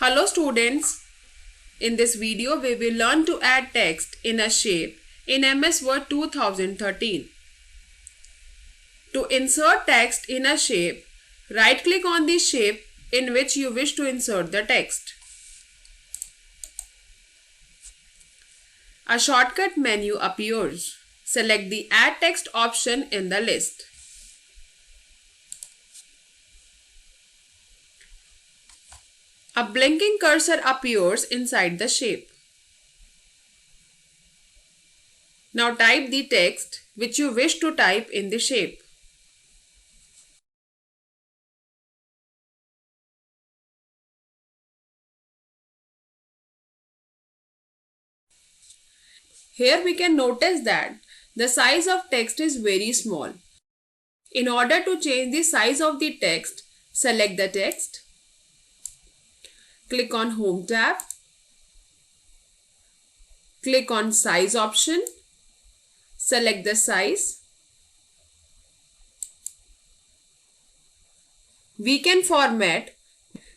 Hello students, in this video we will learn to add text in a shape in MS Word 2013. To insert text in a shape, right click on the shape in which you wish to insert the text. A shortcut menu appears. Select the Add Text option in the list. A blinking cursor appears inside the shape. Now type the text which you wish to type in the shape. Here we can notice that the size of text is very small. In order to change the size of the text, select the text. Click on Home tab. Click on Size option. Select the size. We can format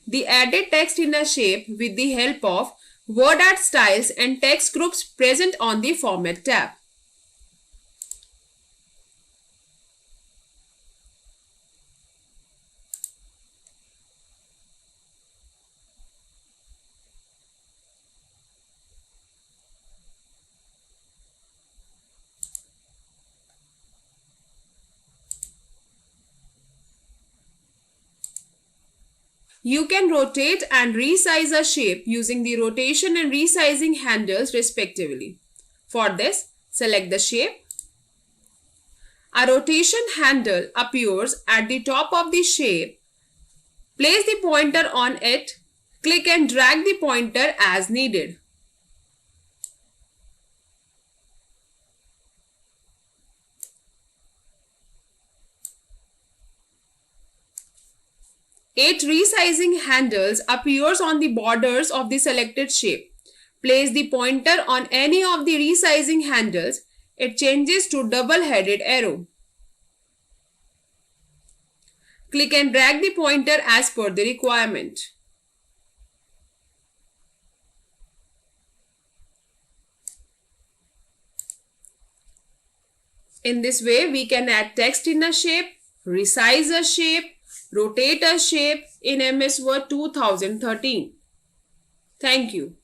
the added text in a shape with the help of word art styles and text groups present on the Format tab. You can rotate and resize a shape using the rotation and resizing handles respectively. For this, select the shape. A rotation handle appears at the top of the shape. Place the pointer on it. Click and drag the pointer as needed. Eight resizing handles appears on the borders of the selected shape. Place the pointer on any of the resizing handles. It changes to double-headed arrow. Click and drag the pointer as per the requirement. In this way, we can add text in a shape, resize a shape, rotate a shape in MS Word 2013. Thank you.